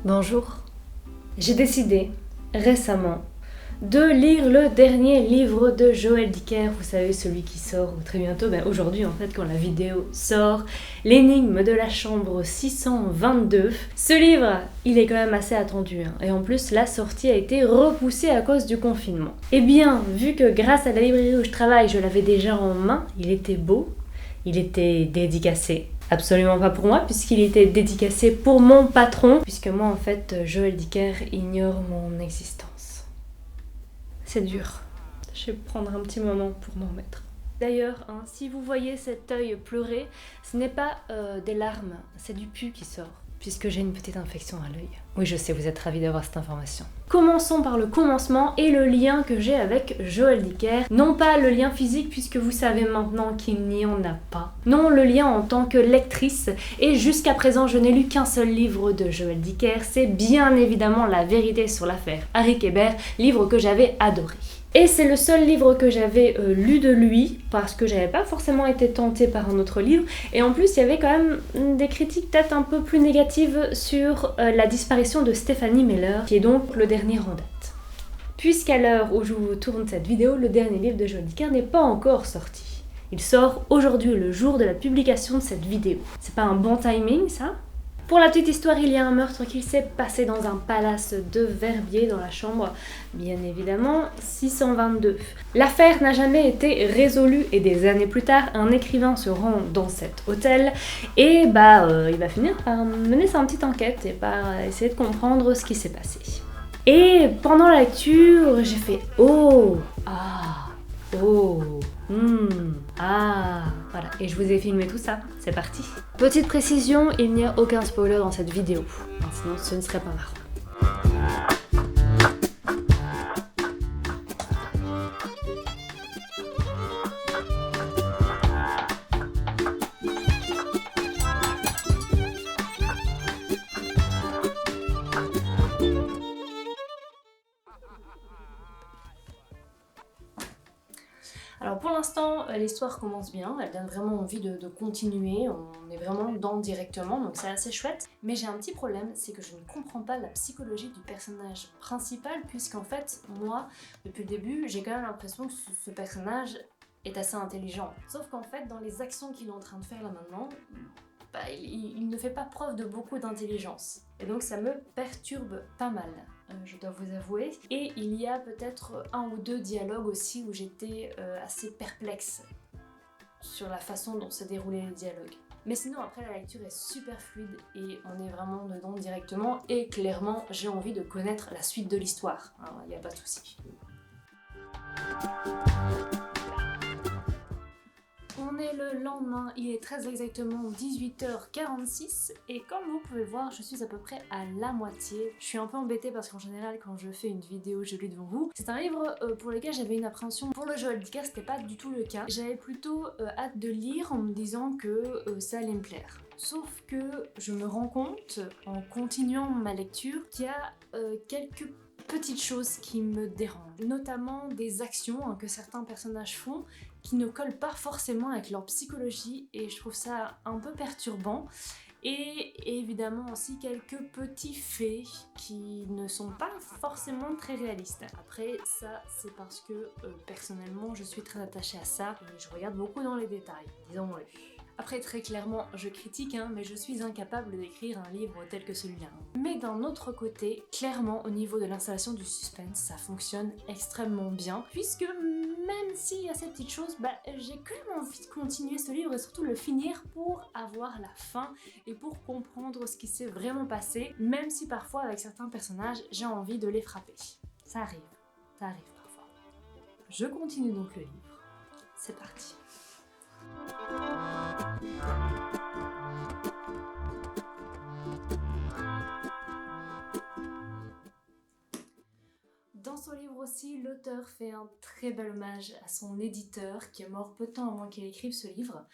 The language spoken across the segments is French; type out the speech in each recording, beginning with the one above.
Bonjour. J'ai décidé récemment de lire le dernier livre de Joël Dicker, vous savez, celui qui sort très bientôt, aujourd'hui en fait quand la vidéo sort, L'énigme de la chambre 622. Ce livre, il est quand même assez attendu, et en plus la sortie a été repoussée à cause du confinement. Eh bien, vu que grâce à la librairie où je travaille, je l'avais déjà en main, il était beau, il était dédicacé. Absolument pas pour moi, puisqu'il était dédicacé pour mon patron, puisque moi en fait, Joël Dicker ignore mon existence. C'est dur. Je vais prendre un petit moment pour m'en remettre. D'ailleurs, si vous voyez cet œil pleurer, ce n'est pas des larmes, c'est du pus qui sort, puisque j'ai une petite infection à l'œil. Oui, je sais, vous êtes ravis d'avoir cette information. Commençons par le commencement et le lien que j'ai avec Joël Dicker. Non pas le lien physique, puisque vous savez maintenant qu'il n'y en a pas. Non, le lien en tant que lectrice. Et jusqu'à présent, je n'ai lu qu'un seul livre de Joël Dicker. C'est bien évidemment La vérité sur l'affaire Harry Kéber, livre que j'avais adoré. Et c'est le seul livre que j'avais lu de lui, parce que j'avais pas forcément été tentée par un autre livre. Et en plus, il y avait quand même des critiques peut-être un peu plus négatives sur la disparition de Stephanie Meller, qui est donc le dernier en date. Puisqu'à l'heure où je vous tourne cette vidéo, le dernier livre de Joël Dicker n'est pas encore sorti. Il sort aujourd'hui, le jour de la publication de cette vidéo. C'est pas un bon timing, ça ? Pour la petite histoire, il y a un meurtre qui s'est passé dans un palace de Verbier, dans la chambre, bien évidemment, 622. L'affaire n'a jamais été résolue et des années plus tard, un écrivain se rend dans cet hôtel et il va finir par mener sa petite enquête et par essayer de comprendre ce qui s'est passé. Et pendant la lecture, j'ai fait « Oh, ah, oh, ah ». Voilà, et je vous ai filmé tout ça, c'est parti. Petite précision, il n'y a aucun spoiler dans cette vidéo, sinon ce ne serait pas marrant. Alors pour l'instant, l'histoire commence bien, elle donne vraiment envie de continuer, on est vraiment dedans directement, donc c'est assez chouette. Mais j'ai un petit problème, c'est que je ne comprends pas la psychologie du personnage principal, puisqu'en fait, moi, depuis le début, j'ai quand même l'impression que ce personnage est assez intelligent. Sauf qu'en fait, dans les actions qu'il est en train de faire là maintenant, il ne fait pas preuve de beaucoup d'intelligence. Et donc ça me perturbe pas mal, je dois vous avouer. Et il y a peut-être un ou deux dialogues aussi où j'étais assez perplexe sur la façon dont se déroulaient les dialogues. Mais sinon après la lecture est super fluide et on est vraiment dedans directement et clairement j'ai envie de connaître la suite de l'histoire, il n'y a pas de souci. On est le lendemain, il est très exactement 18h46 et comme vous pouvez le voir, je suis à peu près à la moitié. Je suis un peu embêtée parce qu'en général quand je fais une vidéo, je lis devant vous. C'est un livre pour lequel j'avais une appréhension. Pour le Joël Dicker, c'était pas du tout le cas. J'avais plutôt hâte de lire en me disant que ça allait me plaire. Sauf que je me rends compte, en continuant ma lecture, qu'il y a quelques petites choses qui me dérangent. Notamment des actions que certains personnages font qui ne collent pas forcément avec leur psychologie et je trouve ça un peu perturbant. Et évidemment aussi quelques petits faits qui ne sont pas forcément très réalistes. Après ça c'est parce que personnellement je suis très attachée à ça et je regarde beaucoup dans les détails, disons-le. Après très clairement je critique mais je suis incapable d'écrire un livre tel que celui-là. Mais d'un autre côté, clairement au niveau de l'installation du suspense, ça fonctionne extrêmement bien puisque même s'il y a ces petites choses, j'ai quand même envie de continuer ce livre et surtout le finir pour avoir la fin et pour comprendre ce qui s'est vraiment passé, même si parfois avec certains personnages j'ai envie de les frapper. Ça arrive parfois. Je continue donc le livre. C'est parti. Dans son livre aussi, l'auteur fait un très bel hommage à son éditeur qui est mort peu de temps avant qu'il écrive ce livre.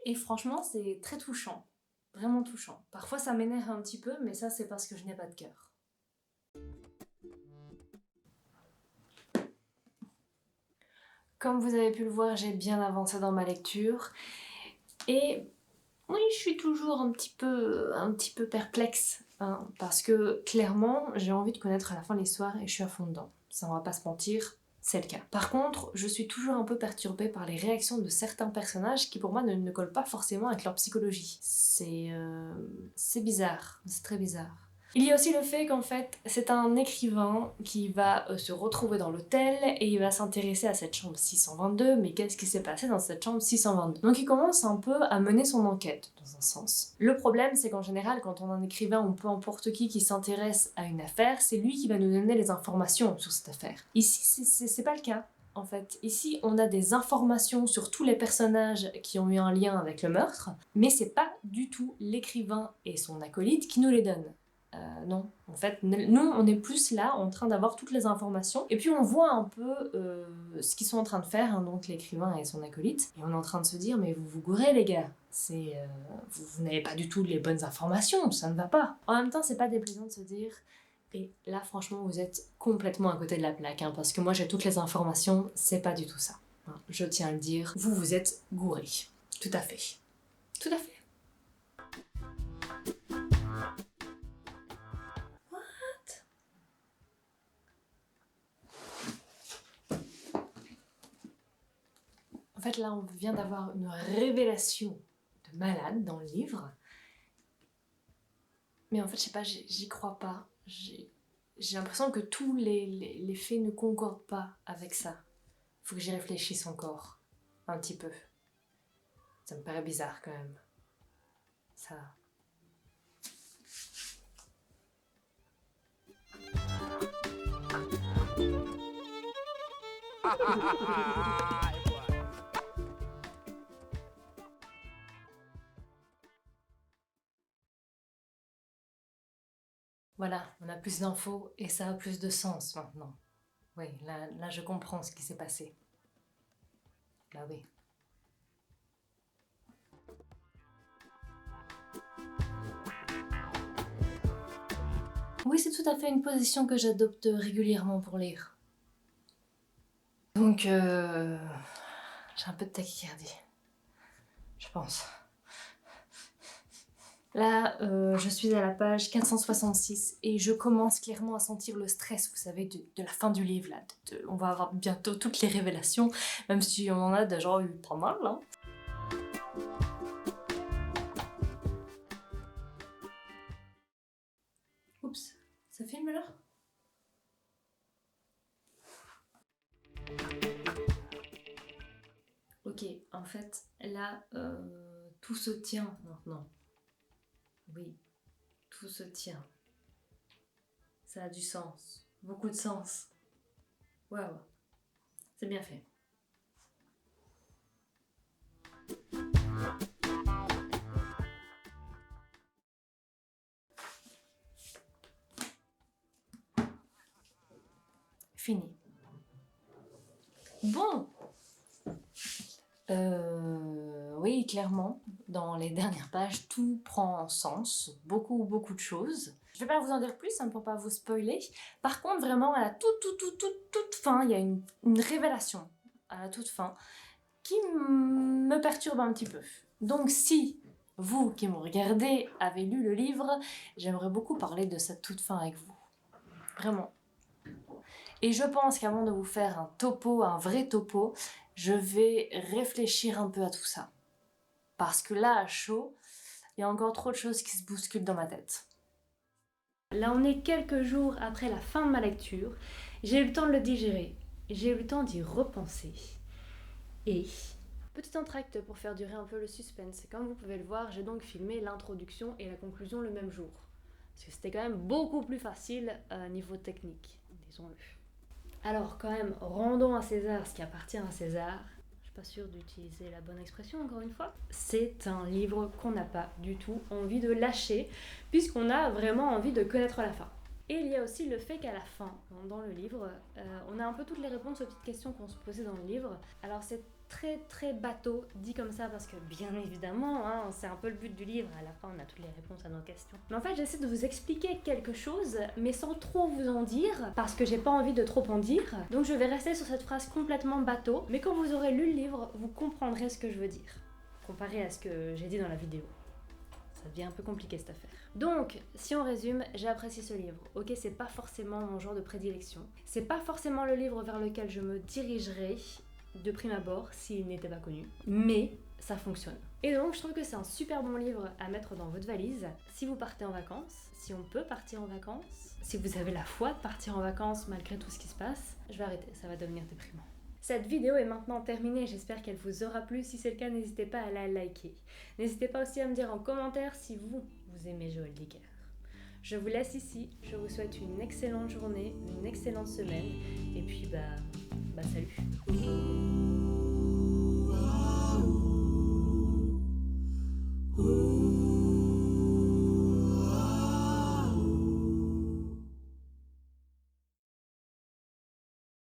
Et franchement, c'est très touchant, vraiment touchant. Parfois ça m'énerve un petit peu, mais ça c'est parce que je n'ai pas de cœur. Comme vous avez pu le voir, j'ai bien avancé dans ma lecture. Et Oui, je suis toujours un petit peu perplexe, hein, parce que clairement, j'ai envie de connaître à la fin l'histoire et je suis à fond dedans. Ça, on va pas se mentir, c'est le cas. Par contre, je suis toujours un peu perturbée par les réactions de certains personnages qui pour moi ne collent pas forcément avec leur psychologie. C'est bizarre, c'est très bizarre. Il y a aussi le fait qu'en fait, c'est un écrivain qui va se retrouver dans l'hôtel et il va s'intéresser à cette chambre 622, mais qu'est-ce qui s'est passé dans cette chambre 622? Donc il commence un peu à mener son enquête, dans un sens. Le problème, c'est qu'en général, quand on a un écrivain ou peu importe qui s'intéresse à une affaire, c'est lui qui va nous donner les informations sur cette affaire. Ici, c'est pas le cas. En fait, ici, on a des informations sur tous les personnages qui ont eu un lien avec le meurtre, mais c'est pas du tout l'écrivain et son acolyte qui nous les donnent. Non, en fait, nous, on est plus là en train d'avoir toutes les informations et puis on voit un peu ce qu'ils sont en train de faire, hein, donc l'écrivain et son acolyte, et on est en train de se dire mais vous vous gourrez les gars, vous n'avez pas du tout les bonnes informations, ça ne va pas. En même temps, c'est pas déplaisant de se dire et là franchement vous êtes complètement à côté de la plaque, hein, parce que moi j'ai toutes les informations, c'est pas du tout ça. Hein, je tiens à le dire, vous êtes gourrés. Tout à fait. Tout à fait. En fait, là, on vient d'avoir une révélation de malade dans le livre. Mais en fait, je sais pas, j'y crois pas. J'ai l'impression que tous les faits ne concordent pas avec ça. Faut que j'y réfléchisse encore. Un petit peu. Ça me paraît bizarre quand même. Ça... Voilà, on a plus d'infos et ça a plus de sens maintenant. Oui, là je comprends ce qui s'est passé. Bah oui. Oui, c'est tout à fait une position que j'adopte régulièrement pour lire. Donc, j'ai un peu de tachycardie. Je pense. Là, je suis à la page 466 et je commence clairement à sentir le stress, vous savez, de la fin du livre, là. On va avoir bientôt toutes les révélations, même si on en a déjà eu pas mal, hein. Oups, ça filme là? Ok, en fait, là, tout se tient maintenant. Oui, tout se tient. Ça a du sens, beaucoup de sens. Waouh, c'est bien fait. Fini. Bon. Oui, clairement, dans les dernières pages, tout prend sens, beaucoup de choses. Je vais pas vous en dire plus, hein, pour pas vous spoiler. Par contre, vraiment, à la toute fin, il y a une révélation à la toute fin qui me perturbe un petit peu. Donc si vous qui me regardez avez lu le livre, j'aimerais beaucoup parler de cette toute fin avec vous. Vraiment. Et je pense qu'avant de vous faire un topo, un vrai topo, je vais réfléchir un peu à tout ça. Parce que là, à chaud, il y a encore trop de choses qui se bousculent dans ma tête. Là, on est quelques jours après la fin de ma lecture. J'ai eu le temps de le digérer. J'ai eu le temps d'y repenser. Et... petit entracte pour faire durer un peu le suspense. Comme vous pouvez le voir, j'ai donc filmé l'introduction et la conclusion le même jour. Parce que c'était quand même beaucoup plus facile niveau technique, disons-le. Alors quand même, rendons à César ce qui appartient à César. Je suis pas sûre d'utiliser la bonne expression encore une fois. C'est un livre qu'on n'a pas du tout envie de lâcher, puisqu'on a vraiment envie de connaître la fin. Et il y a aussi le fait qu'à la fin, dans le livre, on a un peu toutes les réponses aux petites questions qu'on se posait dans le livre. Alors c'est très bateau, dit comme ça, parce que bien évidemment, hein, c'est un peu le but du livre, à la fin on a toutes les réponses à nos questions. Mais en fait j'essaie de vous expliquer quelque chose, mais sans trop vous en dire, parce que j'ai pas envie de trop en dire. Donc je vais rester sur cette phrase complètement bateau, mais quand vous aurez lu le livre, vous comprendrez ce que je veux dire. comparé à ce que j'ai dit dans la vidéo. Ça devient un peu compliqué cette affaire. Donc, si on résume, j'ai apprécié ce livre. Ok, c'est pas forcément mon genre de prédilection. C'est pas forcément le livre vers lequel je me dirigerais de prime abord s'il n'était pas connu. Mais ça fonctionne. Et donc, je trouve que c'est un super bon livre à mettre dans votre valise si vous partez en vacances, si on peut partir en vacances, si vous avez la foi de partir en vacances malgré tout ce qui se passe. Je vais arrêter, ça va devenir déprimant. Cette vidéo est maintenant terminée, j'espère qu'elle vous aura plu. Si c'est le cas, n'hésitez pas à la liker. N'hésitez pas aussi à me dire en commentaire si vous aimez Joël Dicker. Je vous laisse ici, je vous souhaite une excellente journée, une excellente semaine, et puis salut.